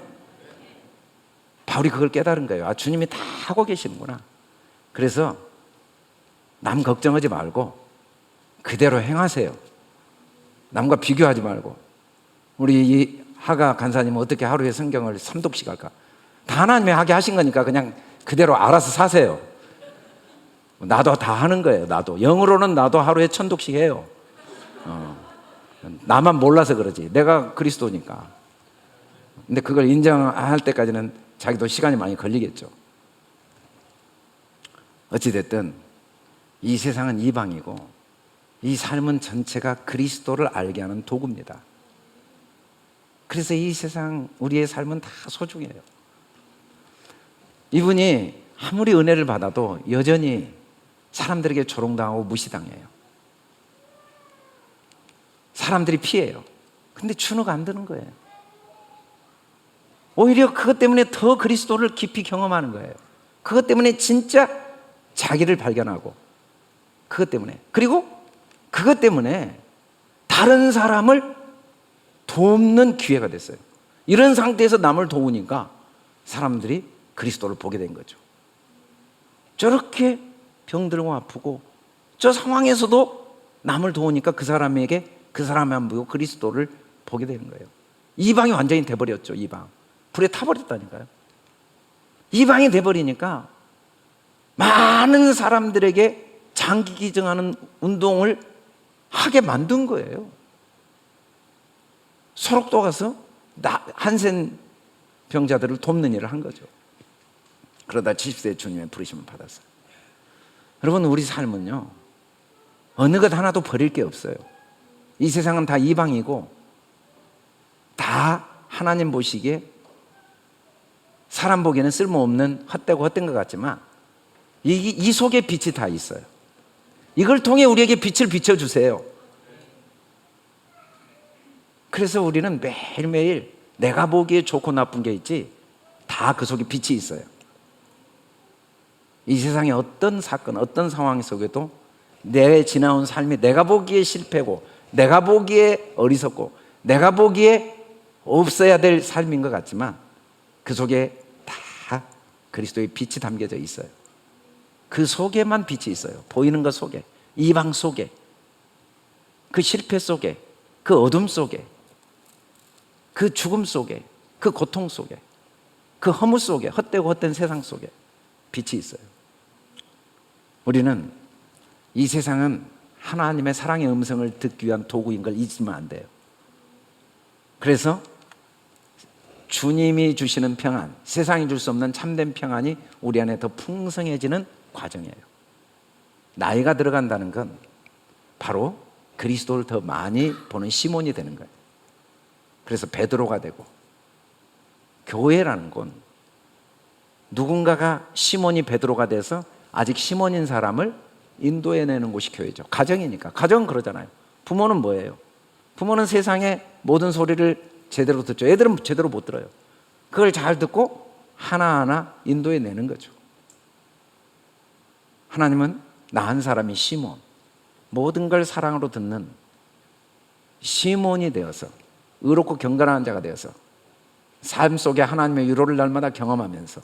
바울이 그걸 깨달은 거예요. 주님이 다 하고 계시는구나. 그래서 남 걱정하지 말고 그대로 행하세요. 남과 비교하지 말고. 우리 이 하가 간사님은 어떻게 하루에 성경을 3독씩 할까? 다 하나님이 하게 하신 거니까 그냥 그대로 알아서 사세요. 나도 다 하는 거예요. 나도 영으로는 나도 하루에 1000독씩 해요. 나만 몰라서 그러지. 내가 그리스도니까. 근데 그걸 인정할 때까지는 자기도 시간이 많이 걸리겠죠. 어찌됐든 이 세상은 이방이고 이 삶은 전체가 그리스도를 알게 하는 도구입니다. 그래서 이 세상 우리의 삶은 다 소중해요. 이분이 아무리 은혜를 받아도 여전히 사람들에게 조롱당하고 무시당해요. 사람들이 피해요. 근데 준우가 안 드는 거예요. 오히려 그것 때문에 더 그리스도를 깊이 경험하는 거예요. 그것 때문에 진짜 자기를 발견하고, 그것 때문에, 그리고 그것 때문에 다른 사람을 돕는 기회가 됐어요. 이런 상태에서 남을 도우니까 사람들이 그리스도를 보게 된 거죠. 저렇게 병들고 아프고 저 상황에서도 남을 도우니까 그 사람만 보고 그리스도를 보게 되는 거예요. 이방이 완전히 돼버렸죠. 이방 불에 타버렸다니까요. 이방이 돼버리니까 많은 사람들에게 장기 기증하는 운동을 하게 만든 거예요. 소록도 가서 한센 병자들을 돕는 일을 한 거죠. 그러다 70세에 주님의 부르심을 받았어요. 여러분, 우리 삶은요, 어느 것 하나도 버릴 게 없어요. 이 세상은 다 이방이고 다 하나님 보시기에 사람 보기에는 쓸모없는 헛되고 헛된 것 같지만 이 속에 빛이 다 있어요. 이걸 통해 우리에게 빛을 비춰주세요. 그래서 우리는 매일매일 내가 보기에 좋고 나쁜 게 있지 다 그 속에 빛이 있어요. 이 세상의 어떤 사건, 어떤 상황 속에도 내 지나온 삶이 내가 보기에 실패고 내가 보기에 어리석고 내가 보기에 없어야 될 삶인 것 같지만 그 속에 다 그리스도의 빛이 담겨져 있어요. 그 속에만 빛이 있어요. 보이는 것 속에, 이방 속에, 그 실패 속에, 그 어둠 속에, 그 죽음 속에, 그 고통 속에, 그 허무 속에, 헛되고 헛된 세상 속에 빛이 있어요. 우리는 이 세상은 하나님의 사랑의 음성을 듣기 위한 도구인 걸 잊으면 안 돼요. 그래서 주님이 주시는 평안, 세상이 줄 수 없는 참된 평안이 우리 안에 더 풍성해지는 과정이에요. 나이가 들어간다는 건 바로 그리스도를 더 많이 보는 시몬이 되는 거예요. 그래서 베드로가 되고, 교회라는 건 누군가가 시몬이 베드로가 돼서 아직 시몬인 사람을 인도해내는 곳이 교회죠. 가정이니까. 가정은 그러잖아요. 부모는 뭐예요? 부모는 세상의 모든 소리를 제대로 듣죠. 애들은 제대로 못 들어요. 그걸 잘 듣고 하나하나 인도해내는 거죠. 하나님은 나 한 사람이 시몬, 모든 걸 사랑으로 듣는 시몬이 되어서 의롭고 경건한 자가 되어서 삶 속에 하나님의 위로를 날마다 경험하면서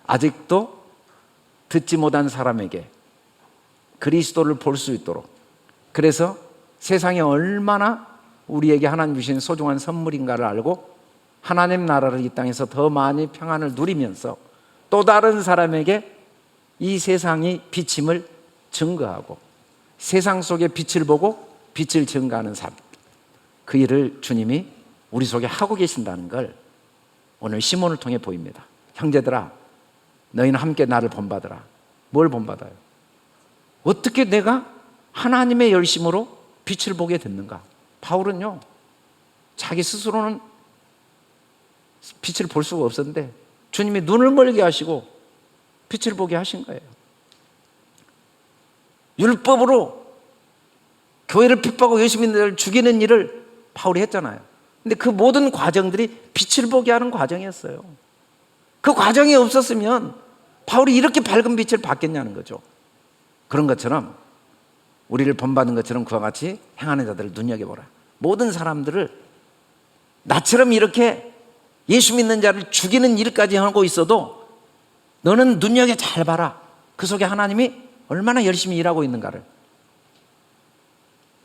아직도 듣지 못한 사람에게 그리스도를 볼 수 있도록, 그래서 세상에 얼마나 우리에게 하나님 주신 소중한 선물인가를 알고 하나님 나라를 이 땅에서 더 많이 평안을 누리면서 또 다른 사람에게 이 세상이 비침을 증거하고 세상 속에 빛을 보고 빛을 증거하는 삶, 그 일을 주님이 우리 속에 하고 계신다는 걸 오늘 시몬을 통해 보입니다. 형제들아, 너희는 함께 나를 본받으라. 뭘 본받아요? 어떻게 내가 하나님의 열심으로 빛을 보게 됐는가? 바울은요, 자기 스스로는 빛을 볼 수가 없었는데 주님이 눈을 멀게 하시고 빛을 보게 하신 거예요. 율법으로 교회를 핍박하고 예수님을 죽이는 일을 바울이 했잖아요. 근데 그 모든 과정들이 빛을 보게 하는 과정이었어요. 그 과정이 없었으면 바울이 이렇게 밝은 빛을 받겠냐는 거죠. 그런 것처럼 우리를 본받는 것처럼 그와 같이 행하는 자들을 눈여겨보라. 모든 사람들을 나처럼 이렇게 예수 믿는 자를 죽이는 일까지 하고 있어도 너는 눈여겨 잘 봐라. 그 속에 하나님이 얼마나 열심히 일하고 있는가를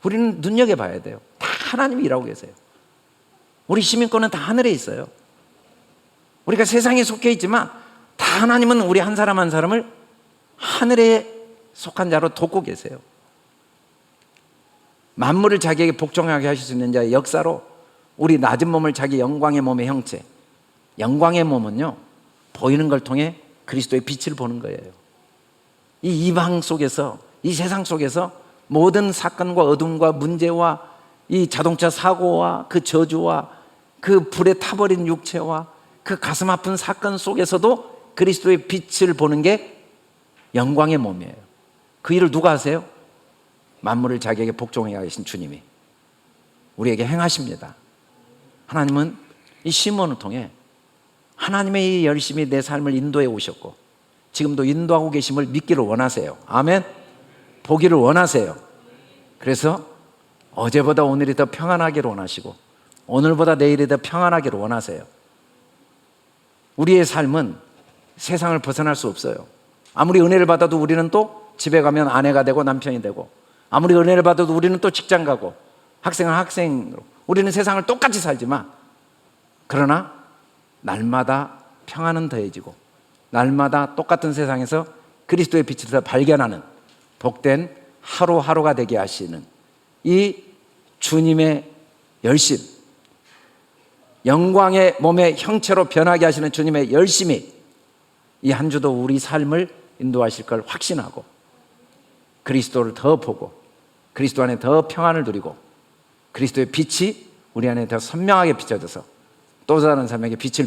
우리는 눈여겨봐야 돼요. 다 하나님이 일하고 계세요. 우리 시민권은 다 하늘에 있어요. 우리가 세상에 속해 있지만 다 하나님은 우리 한 사람 한 사람을 하늘에 속한 자로 돕고 계세요. 만물을 자기에게 복종하게 하실 수 있는 자의 역사로 우리 낮은 몸을 자기 영광의 몸의 형체, 영광의 몸은요, 보이는 걸 통해 그리스도의 빛을 보는 거예요. 이 이방 속에서 이 세상 속에서 모든 사건과 어둠과 문제와 이 자동차 사고와 그 저주와 그 불에 타버린 육체와 그 가슴 아픈 사건 속에서도 그리스도의 빛을 보는 게 영광의 몸이에요. 그 일을 누가 하세요? 만물을 자기에게 복종해 계신 주님이 우리에게 행하십니다. 하나님은 이 시몬을 통해 하나님의 이 열심히 내 삶을 인도해 오셨고 지금도 인도하고 계심을 믿기를 원하세요. 아멘. 보기를 원하세요. 그래서 어제보다 오늘이 더 평안하기를 원하시고 오늘보다 내일이 더 평안하기를 원하세요. 우리의 삶은 세상을 벗어날 수 없어요. 아무리 은혜를 받아도 우리는 또 집에 가면 아내가 되고 남편이 되고, 아무리 은혜를 받아도 우리는 또 직장 가고, 학생은 학생으로, 우리는 세상을 똑같이 살지만, 그러나 날마다 평안은 더해지고 날마다 똑같은 세상에서 그리스도의 빛을 더 발견하는 복된 하루하루가 되게 하시는 이 주님의 열심, 영광의 몸의 형체로 변하게 하시는 주님의 열심이 이 한 주도 우리 삶을 인도하실 걸 확신하고 그리스도를 더 보고 그리스도 안에 더 평안을 누리고 그리스도의 빛이 우리 안에 더 선명하게 비춰져서 또 다른 사람에게 빛을